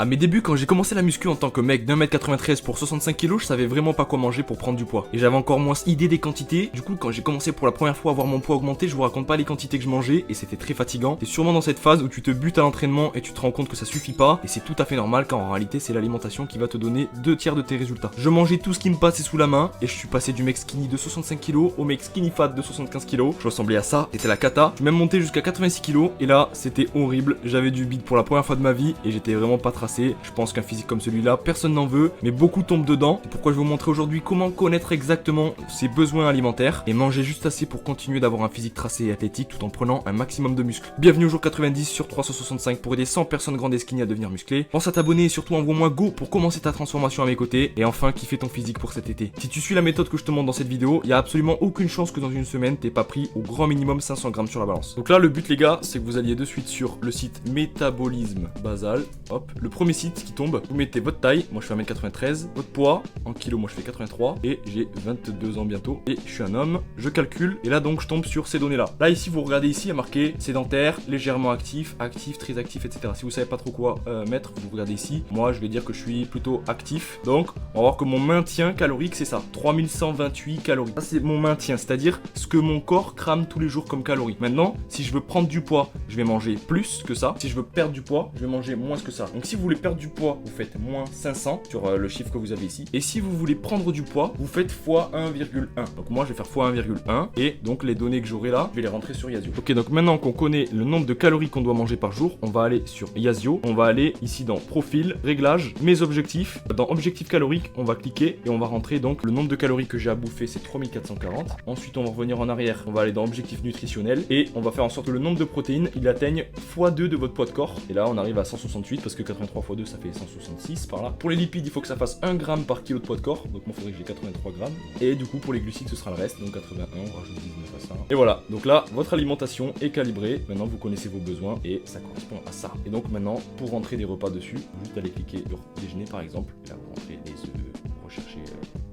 À mes débuts, quand j'ai commencé la muscu en tant que mec d'1m93 pour 65 kg, je savais vraiment pas quoi manger pour prendre du poids. Et j'avais encore moins idée des quantités. Du coup, quand j'ai commencé pour la première fois à voir mon poids augmenter, je vous raconte pas les quantités que je mangeais et c'était très fatigant. T'es sûrement dans cette phase où tu te butes à l'entraînement et tu te rends compte que ça suffit pas. Et c'est tout à fait normal car en réalité, c'est l'alimentation qui va te donner 2/3 de tes résultats. Je mangeais tout ce qui me passait sous la main et je suis passé du mec skinny de 65 kg au mec skinny fat de 75 kg. Je ressemblais à ça, c'était la cata. Je suis même monté jusqu'à 86 kg et là, c'était horrible. J'avais du bide pour la première fois de ma vie et j'étais vraiment pas tracé. Je pense qu'un physique comme celui-là, personne n'en veut, mais beaucoup tombent dedans. C'est pourquoi je vais vous montrer aujourd'hui comment connaître exactement ses besoins alimentaires et manger juste assez pour continuer d'avoir un physique tracé et athlétique tout en prenant un maximum de muscles. Bienvenue au jour 90 sur 365 pour aider 100 personnes grandes et skinny à devenir musclées. Pense à t'abonner et surtout envoie-moi go pour commencer ta transformation à mes côtés et enfin kiffer ton physique pour cet été. Si tu suis la méthode que je te montre dans cette vidéo, il y a absolument aucune chance que dans une semaine t'aies pas pris au grand minimum 500 grammes sur la balance. Donc là le but les gars, c'est que vous alliez de suite sur le site Métabolisme Basal. Hop, le premier site qui tombe, vous mettez votre taille, moi je fais 1m93, votre poids, en kilos moi je fais 83 et j'ai 22 ans bientôt et je suis un homme, je calcule et là donc je tombe sur ces données là. Là ici vous regardez ici il y a marqué sédentaire, légèrement actif, actif, très actif etc. Si vous savez pas trop quoi mettre, vous regardez ici, moi je vais dire que je suis plutôt actif, donc on va voir que mon maintien calorique c'est ça, 3128 calories. Ça c'est mon maintien, c'est-à-dire ce que mon corps crame tous les jours comme calories. Maintenant si je veux prendre du poids, je vais manger plus que ça, si je veux perdre du poids, je vais manger moins que ça. Donc si vous voulez perdre du poids, vous faites moins 500 sur le chiffre que vous avez ici. Et si vous voulez prendre du poids, vous faites x 1,1. Donc moi je vais faire x 1,1 et donc les données que j'aurai là, je vais les rentrer sur Yazio. Ok, donc maintenant qu'on connaît le nombre de calories qu'on doit manger par jour, on va aller sur Yazio, on va aller ici dans profil, réglage, mes objectifs. Dans objectif calorique, on va cliquer et on va rentrer donc le nombre de calories que j'ai à bouffer, c'est 3440. Ensuite on va revenir en arrière, on va aller dans objectif nutritionnel et on va faire en sorte que le nombre de protéines, il atteigne x2 de votre poids de corps. Et là on arrive à 168 parce que 83 x 2 ça fait 166 par là. Pour les lipides, il faut que ça fasse 1 gramme par kilo de poids de corps. Donc moi il faudrait que j'ai 83 grammes. Et du coup pour les glucides ce sera le reste. Donc 81, on rajoute 19 à ça. Et voilà, donc là votre alimentation est calibrée. Maintenant vous connaissez vos besoins et ça correspond à ça. Et donc maintenant pour rentrer des repas dessus, vous juste aller cliquer sur déjeuner par exemple. Et là vous rentrez des œufs, vous recherchez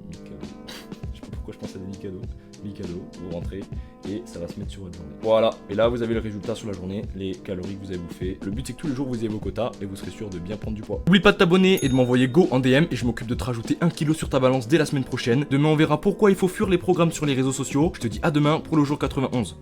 Mikado. Je sais pas pourquoi je pense à des Mikado, vous rentrez et ça va se mettre sur votre journée. Voilà, et là vous avez le résultat sur la journée, les calories que vous avez bouffées. Le but c'est que tous les jours vous ayez vos quotas et vous serez sûr de bien prendre du poids. N'oublie pas de t'abonner et de m'envoyer go en DM et je m'occupe de te rajouter 1 kg sur ta balance dès la semaine prochaine. Demain on verra pourquoi il faut fuir les programmes sur les réseaux sociaux. Je te dis à demain pour le jour 91.